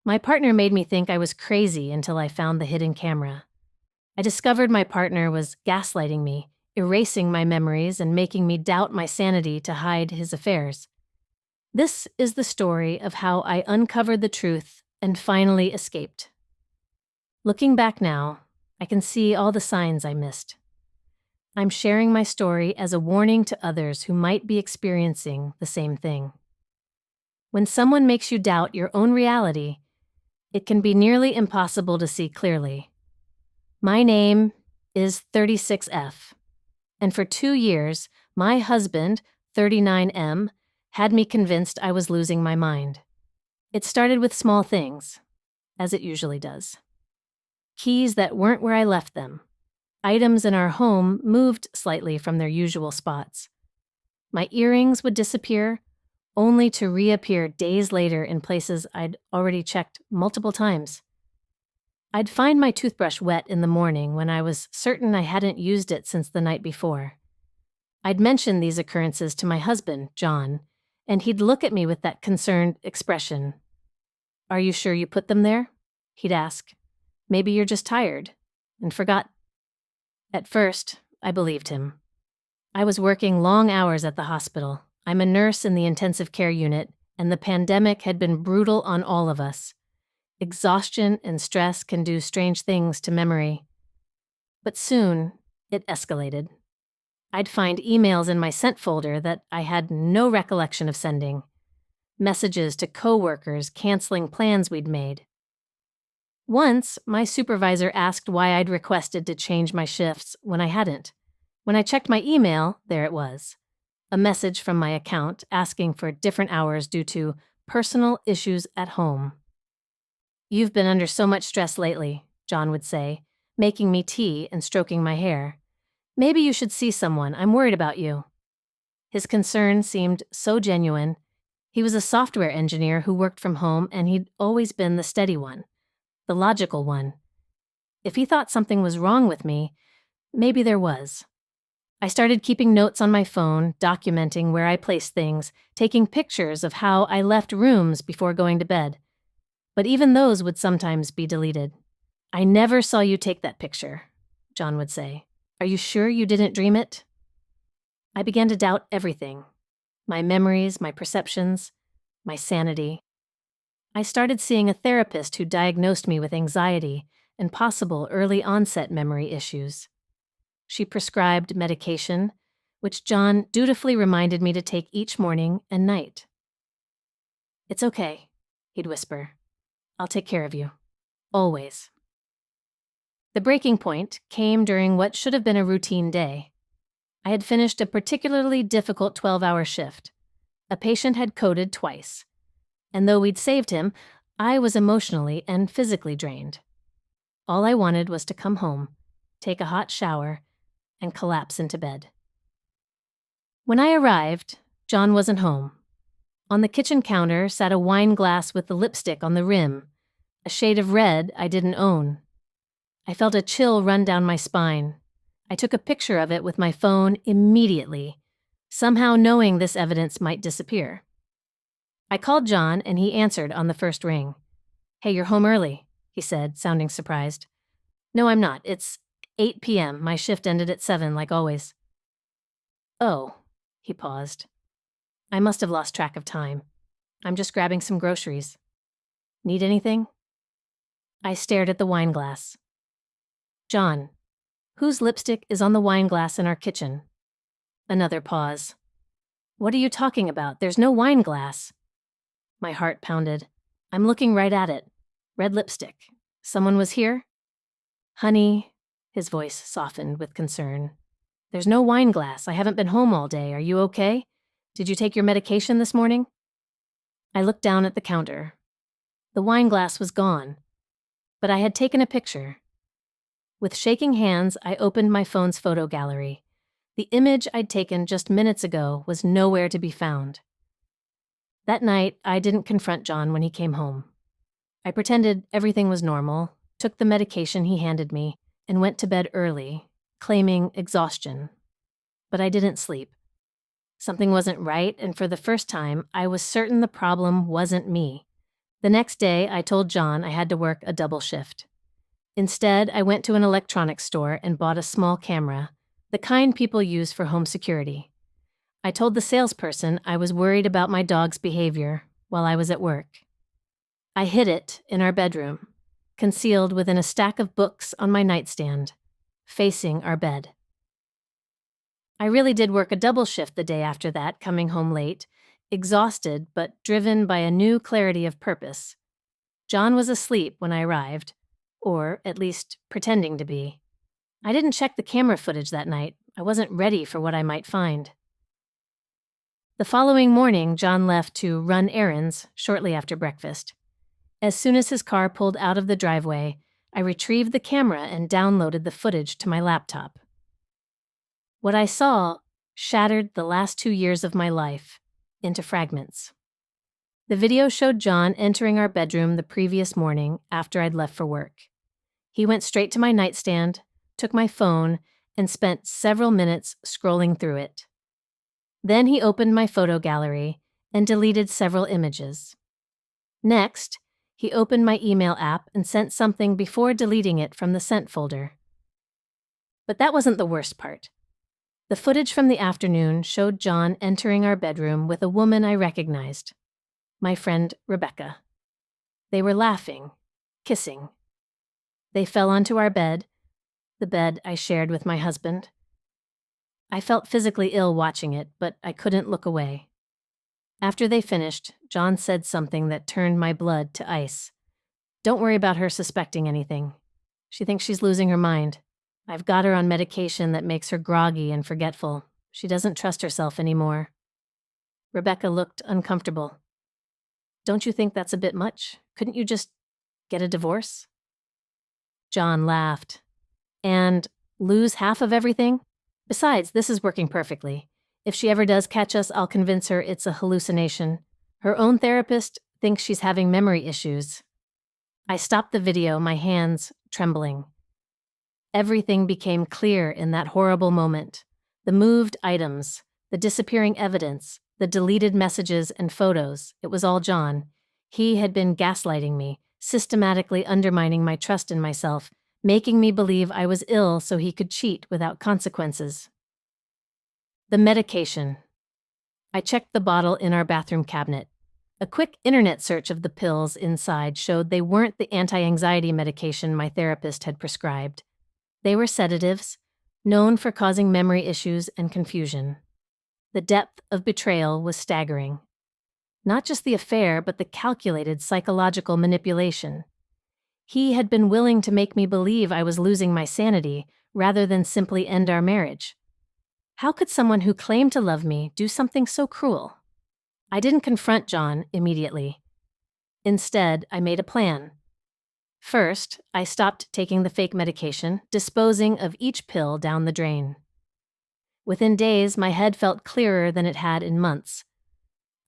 My partner made me think I was crazy until I found the hidden camera. I discovered my partner was gaslighting me, erasing my memories and making me doubt my sanity to hide his affairs. This is the story of how I uncovered the truth and finally escaped. Looking back now, I can see all the signs I missed. I'm sharing my story as a warning to others who might be experiencing the same thing. When someone makes you doubt your own reality, it can be nearly impossible to see clearly. My name is 36F, and for 2 years, my husband, 39M, had me convinced I was losing my mind. It started with small things, as it usually does. Keys that weren't where I left them. Items in our home moved slightly from their usual spots. My earrings would disappear, only to reappear days later in places I'd already checked multiple times. I'd find my toothbrush wet in the morning when I was certain I hadn't used it since the night before. I'd mention these occurrences to my husband, John, and he'd look at me with that concerned expression. "Are you sure you put them there?" he'd ask. "Maybe you're just tired and forgot." At first, I believed him. I was working long hours at the hospital. I'm a nurse in the intensive care unit, and the pandemic had been brutal on all of us. Exhaustion and stress can do strange things to memory. But soon, it escalated. I'd find emails in my sent folder that I had no recollection of sending. Messages to coworkers canceling plans we'd made. Once, my supervisor asked why I'd requested to change my shifts when I hadn't. When I checked my email, there it was. A message from my account asking for different hours due to personal issues at home. "You've been under so much stress lately," John would say, making me tea and stroking my hair. "Maybe you should see someone. I'm worried about you." His concern seemed so genuine. He was a software engineer who worked from home, and he'd always been the steady one, the logical one. If he thought something was wrong with me, maybe there was. I started keeping notes on my phone, documenting where I placed things, taking pictures of how I left rooms before going to bed. But even those would sometimes be deleted. "I never saw you take that picture," John would say. "Are you sure you didn't dream it?" I began to doubt everything. My memories, my perceptions, my sanity. I started seeing a therapist who diagnosed me with anxiety and possible early onset memory issues. She prescribed medication, which John dutifully reminded me to take each morning and night. "It's okay," he'd whisper. "I'll take care of you. Always." The breaking point came during what should have been a routine day. I had finished a particularly difficult 12-hour shift. A patient had coded twice. And though we'd saved him, I was emotionally and physically drained. All I wanted was to come home, take a hot shower, and collapse into bed. When I arrived, John wasn't home. On the kitchen counter sat a wine glass with the lipstick on the rim, a shade of red I didn't own. I felt a chill run down my spine. I took a picture of it with my phone immediately, somehow knowing this evidence might disappear. I called John, and he answered on the first ring. "Hey, you're home early," he said, sounding surprised. "No, I'm not. It's 8 p.m. My shift ended at 7, like always." "Oh," he paused. I must have lost track of time. "I'm just grabbing some groceries. Need anything?" I stared at the wine glass. "John, whose lipstick is on the wine glass in our kitchen?" Another pause. "What are you talking about? There's no wine glass." My heart pounded. "I'm looking right at it. Red lipstick. Someone was here?" "Honey," his voice softened with concern. "There's no wine glass. I haven't been home all day. Are you okay? Did you take your medication this morning?" I looked down at the counter. The wine glass was gone, but I had taken a picture. With shaking hands, I opened my phone's photo gallery. The image I'd taken just minutes ago was nowhere to be found. That night, I didn't confront John when he came home. I pretended everything was normal, took the medication he handed me, and went to bed early, claiming exhaustion. But I didn't sleep. Something wasn't right, and for the first time, I was certain the problem wasn't me. The next day, I told John I had to work a double shift. Instead, I went to an electronics store and bought a small camera, the kind people use for home security. I told the salesperson I was worried about my dog's behavior while I was at work. I hid it in our bedroom, concealed within a stack of books on my nightstand, facing our bed. I really did work a double shift the day after that, coming home late, exhausted but driven by a new clarity of purpose. John was asleep when I arrived, or at least pretending to be. I didn't check the camera footage that night. I wasn't ready for what I might find. The following morning, John left to run errands shortly after breakfast. As soon as his car pulled out of the driveway, I retrieved the camera and downloaded the footage to my laptop. What I saw shattered the last 2 years of my life into fragments. The video showed John entering our bedroom the previous morning after I'd left for work. He went straight to my nightstand, took my phone, and spent several minutes scrolling through it. Then he opened my photo gallery and deleted several images. Next, he opened my email app and sent something before deleting it from the sent folder. But that wasn't the worst part. The footage from the afternoon showed John entering our bedroom with a woman I recognized, my friend Rebecca. They were laughing, kissing. They fell onto our bed, the bed I shared with my husband. I felt physically ill watching it, but I couldn't look away. After they finished, John said something that turned my blood to ice. "Don't worry about her suspecting anything. She thinks she's losing her mind. I've got her on medication that makes her groggy and forgetful. She doesn't trust herself anymore." Rebecca looked uncomfortable. "Don't you think that's a bit much? Couldn't you just get a divorce?" John laughed. "And lose half of everything? Besides, this is working perfectly. If she ever does catch us, I'll convince her it's a hallucination. Her own therapist thinks she's having memory issues." I stopped the video, my hands trembling. Everything became clear in that horrible moment. The moved items, the disappearing evidence, the deleted messages and photos. It was all John. He had been gaslighting me, systematically undermining my trust in myself, making me believe I was ill so he could cheat without consequences. The medication. I checked the bottle in our bathroom cabinet. A quick internet search of the pills inside showed they weren't the anti-anxiety medication my therapist had prescribed. They were sedatives, known for causing memory issues and confusion. The depth of betrayal was staggering. Not just the affair, but the calculated psychological manipulation. He had been willing to make me believe I was losing my sanity rather than simply end our marriage. How could someone who claimed to love me do something so cruel? I didn't confront John immediately. Instead, I made a plan. First, I stopped taking the fake medication, disposing of each pill down the drain. Within days, my head felt clearer than it had in months.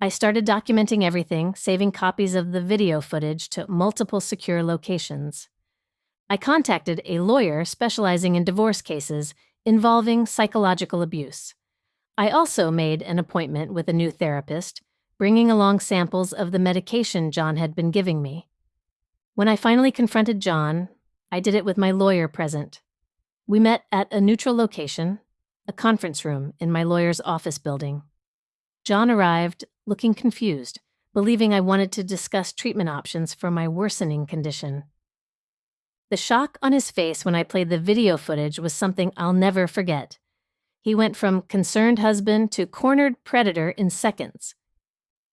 I started documenting everything, saving copies of the video footage to multiple secure locations. I contacted a lawyer specializing in divorce cases involving psychological abuse. I also made an appointment with a new therapist, bringing along samples of the medication John had been giving me. When I finally confronted John, I did it with my lawyer present. We met at a neutral location, a conference room in my lawyer's office building. John arrived looking confused, believing I wanted to discuss treatment options for my worsening condition. The shock on his face when I played the video footage was something I'll never forget. He went from concerned husband to cornered predator in seconds.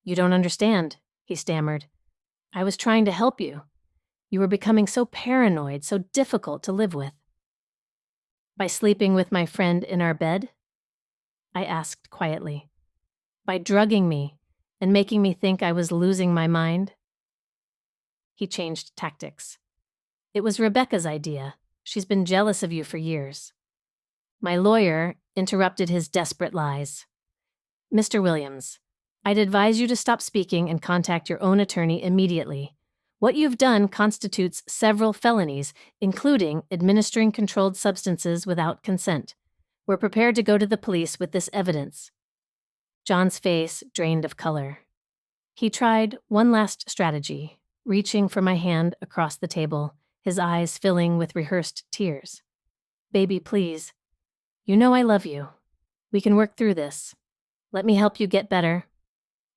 "You don't understand," he stammered. "I was trying to help you. You were becoming so paranoid, so difficult to live with." "By sleeping with my friend in our bed?" I asked quietly. "By drugging me and making me think I was losing my mind?" He changed tactics. "It was Rebecca's idea. She's been jealous of you for years." My lawyer interrupted his desperate lies. "Mr. Williams, I'd advise you to stop speaking and contact your own attorney immediately. What you've done constitutes several felonies, including administering controlled substances without consent. We're prepared to go to the police with this evidence." John's face drained of color. He tried one last strategy, reaching for my hand across the table, his eyes filling with rehearsed tears. Baby, please. You know I love you. We can work through this. Let me help you get better.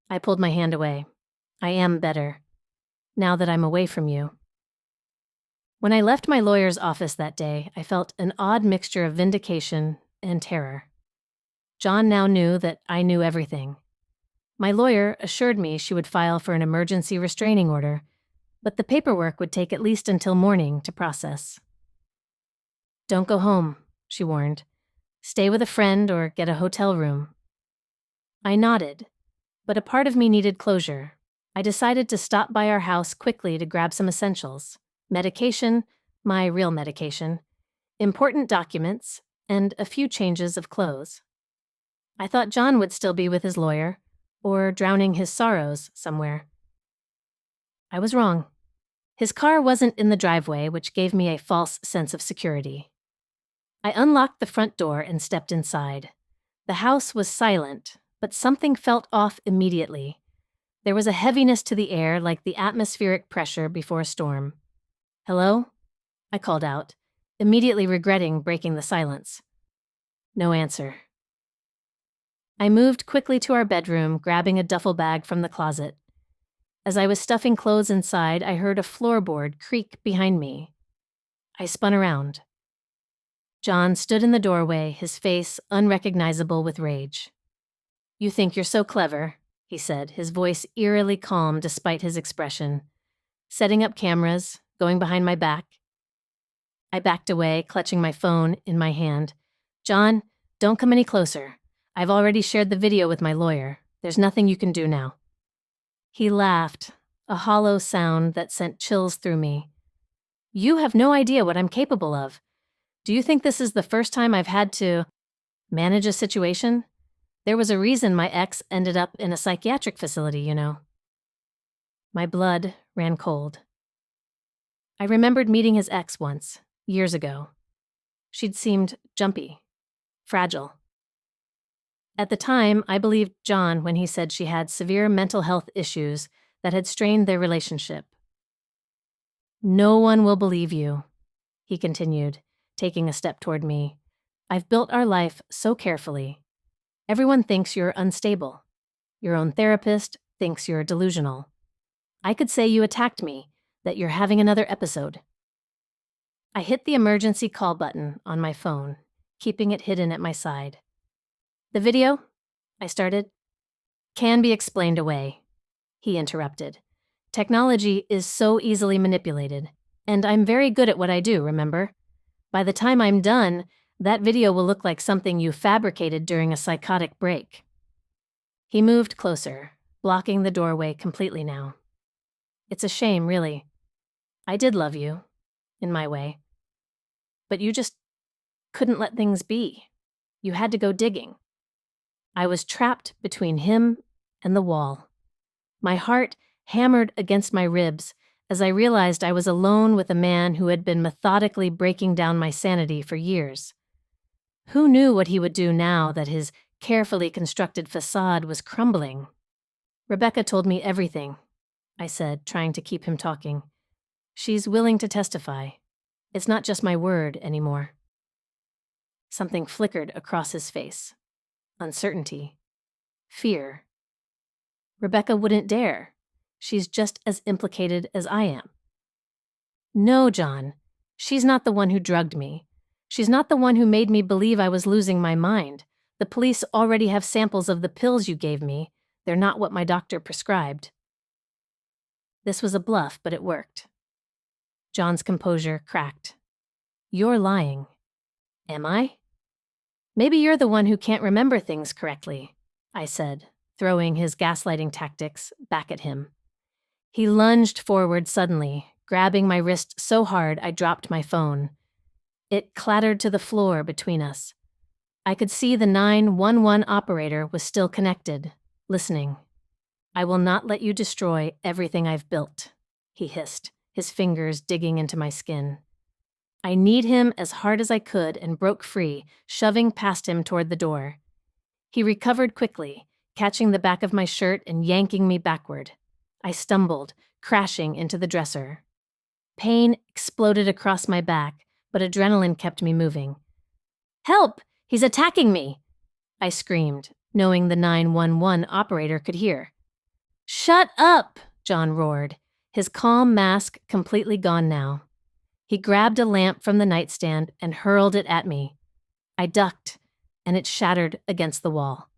I pulled my hand away. I am better, now that I'm away from you. When I left my lawyer's office that day, I felt an odd mixture of vindication and terror. John now knew that I knew everything. My lawyer assured me she would file for an emergency restraining order, but the paperwork would take at least until morning to process. Don't go home, she warned. Stay with a friend or get a hotel room. I nodded, but a part of me needed closure. I decided to stop by our house quickly to grab some essentials. Medication, my real medication, important documents, and a few changes of clothes. I thought John would still be with his lawyer, or drowning his sorrows somewhere. I was wrong. His car wasn't in the driveway, which gave me a false sense of security. I unlocked the front door and stepped inside. The house was silent, but something felt off immediately. There was a heaviness to the air, like the atmospheric pressure before a storm. Hello? I called out, immediately regretting breaking the silence. No answer. I moved quickly to our bedroom, grabbing a duffel bag from the closet. As I was stuffing clothes inside, I heard a floorboard creak behind me. I spun around. John stood in the doorway, his face unrecognizable with rage. You think you're so clever, he said, his voice eerily calm despite his expression. Setting up cameras, going behind my back. I backed away, clutching my phone in my hand. John, don't come any closer. I've already shared the video with my lawyer. There's nothing you can do now. He laughed, a hollow sound that sent chills through me. You have no idea what I'm capable of. Do you think this is the first time I've had to manage a situation? There was a reason my ex ended up in a psychiatric facility, you know. My blood ran cold. I remembered meeting his ex once, years ago. She'd seemed jumpy, fragile. At the time, I believed John when he said she had severe mental health issues that had strained their relationship. No one will believe you, he continued, taking a step toward me. I've built our life so carefully. Everyone thinks you're unstable. Your own therapist thinks you're delusional. I could say you attacked me, that you're having another episode. I hit the emergency call button on my phone, keeping it hidden at my side. The video, I started, can be explained away, he interrupted. Technology is so easily manipulated, and I'm very good at what I do, remember? By the time I'm done, that video will look like something you fabricated during a psychotic break. He moved closer, blocking the doorway completely now. It's a shame, really. I did love you, in my way. But you just couldn't let things be. You had to go digging. I was trapped between him and the wall. My heart hammered against my ribs as I realized I was alone with a man who had been methodically breaking down my sanity for years. Who knew what he would do now that his carefully constructed facade was crumbling? Rebecca told me everything, I said, trying to keep him talking. She's willing to testify. It's not just my word anymore. Something flickered across his face. Uncertainty. Fear. Rebecca wouldn't dare. She's just as implicated as I am. No, John. She's not the one who drugged me. She's not the one who made me believe I was losing my mind. The police already have samples of the pills you gave me. They're not what my doctor prescribed. This was a bluff, but it worked. John's composure cracked. You're lying. Am I? Maybe you're the one who can't remember things correctly, I said, throwing his gaslighting tactics back at him. He lunged forward suddenly, grabbing my wrist so hard I dropped my phone. It clattered to the floor between us. I could see the 911 operator was still connected, listening. I will not let you destroy everything I've built, he hissed, his fingers digging into my skin. I kneed him as hard as I could and broke free, shoving past him toward the door. He recovered quickly, catching the back of my shirt and yanking me backward. I stumbled, crashing into the dresser. Pain exploded across my back, but adrenaline kept me moving. "Help! He's attacking me!" I screamed, knowing the 911 operator could hear. "Shut up!" John roared, his calm mask completely gone now. He grabbed a lamp from the nightstand and hurled it at me. I ducked, and it shattered against the wall.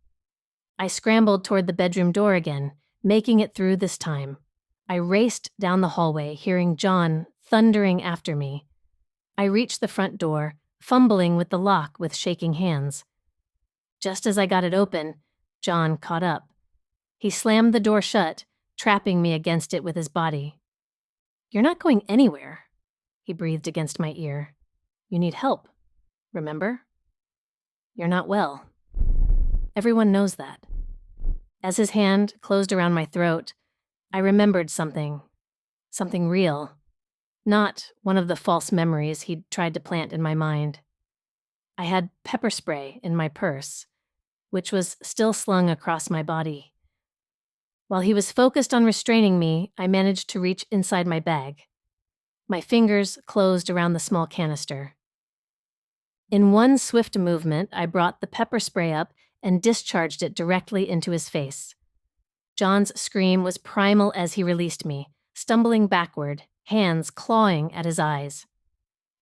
I scrambled toward the bedroom door again, making it through this time. I raced down the hallway, hearing John thundering after me. I reached the front door, fumbling with the lock with shaking hands. Just as I got it open, John caught up. He slammed the door shut, trapping me against it with his body. "You're not going anywhere," he breathed against my ear. "You need help, remember? You're not well. Everyone knows that." As his hand closed around my throat, I remembered something real, not one of the false memories he'd tried to plant in my mind. I had pepper spray in my purse, which was still slung across my body. While he was focused on restraining me, I managed to reach inside my bag. My fingers closed around the small canister. In one swift movement, I brought the pepper spray up and discharged it directly into his face. John's scream was primal as he released me, stumbling backward, hands clawing at his eyes.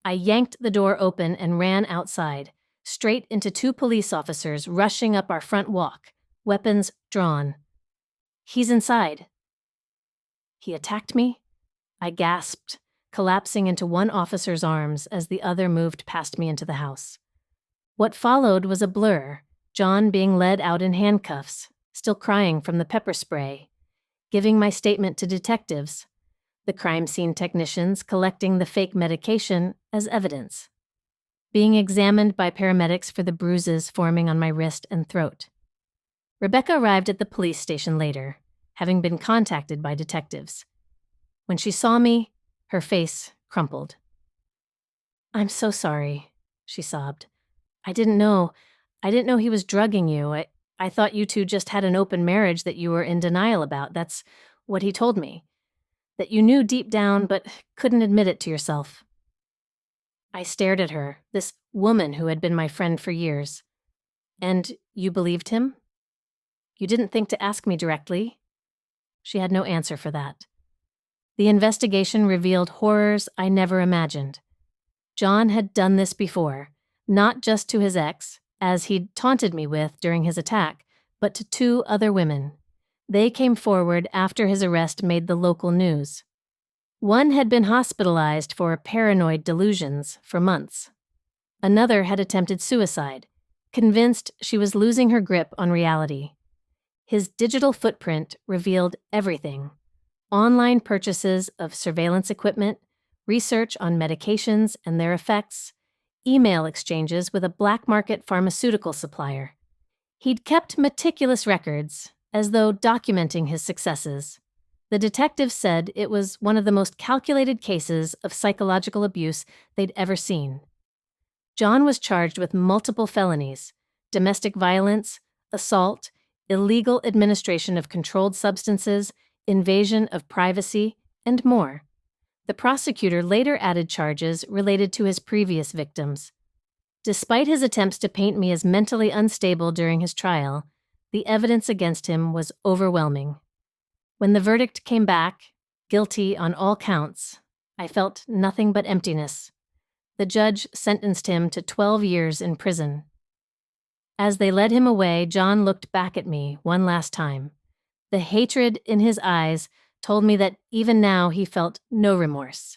I yanked the door open and ran outside, straight into 2 police officers rushing up our front walk, weapons drawn. "He's inside." "He attacked me?" I gasped, collapsing into one officer's arms as the other moved past me into the house. What followed was a blur, John being led out in handcuffs, still crying from the pepper spray, giving my statement to detectives, the crime scene technicians collecting the fake medication as evidence, being examined by paramedics for the bruises forming on my wrist and throat. Rebecca arrived at the police station later, having been contacted by detectives. When she saw me, her face crumpled. "I'm so sorry," she sobbed. I didn't know he was drugging you. I thought you two just had an open marriage that you were in denial about. That's what he told me. That you knew deep down but couldn't admit it to yourself." I stared at her, this woman who had been my friend for years. "And you believed him? You didn't think to ask me directly?" She had no answer for that. The investigation revealed horrors I never imagined. John had done this before, not just to his ex, as he'd taunted me with during his attack, but to 2 other women. They came forward after his arrest made the local news. One had been hospitalized for paranoid delusions for months. Another had attempted suicide, convinced she was losing her grip on reality. His digital footprint revealed everything: online purchases of surveillance equipment, research on medications and their effects, email exchanges with a black market pharmaceutical supplier. He'd kept meticulous records, as though documenting his successes. The detectives said it was one of the most calculated cases of psychological abuse they'd ever seen. John was charged with multiple felonies: domestic violence, assault, illegal administration of controlled substances, invasion of privacy, and more. The prosecutor later added charges related to his previous victims. Despite his attempts to paint me as mentally unstable during his trial, the evidence against him was overwhelming. When the verdict came back, guilty on all counts, I felt nothing but emptiness. The judge sentenced him to 12 years in prison. As they led him away, John looked back at me one last time. The hatred in his eyes told me that even now he felt no remorse.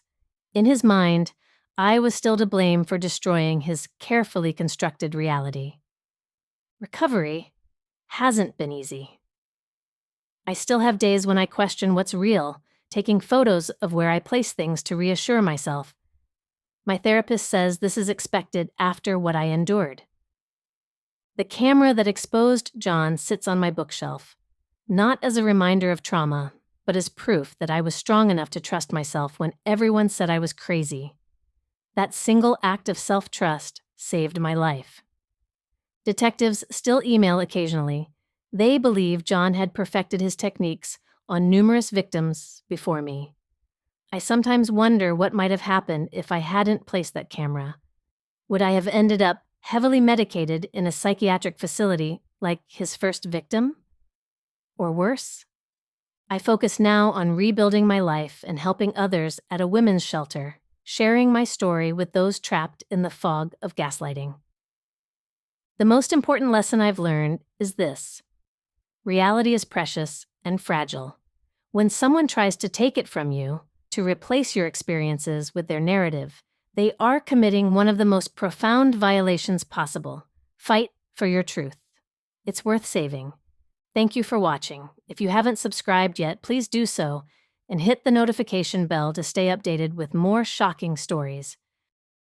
In his mind, I was still to blame for destroying his carefully constructed reality. Recovery hasn't been easy. I still have days when I question what's real, taking photos of where I place things to reassure myself. My therapist says this is expected after what I endured. The camera that exposed John sits on my bookshelf, not as a reminder of trauma, but as proof that I was strong enough to trust myself when everyone said I was crazy. That single act of self-trust saved my life. Detectives still email occasionally. They believe John had perfected his techniques on numerous victims before me. I sometimes wonder what might have happened if I hadn't placed that camera. Would I have ended up heavily medicated in a psychiatric facility like his first victim? Or worse? I focus now on rebuilding my life and helping others at a women's shelter, sharing my story with those trapped in the fog of gaslighting. The most important lesson I've learned is this: reality is precious and fragile. When someone tries to take it from you, to replace your experiences with their narrative, they are committing one of the most profound violations possible. Fight for your truth. It's worth saving. Thank you for watching. If you haven't subscribed yet, please do so and hit the notification bell to stay updated with more shocking stories.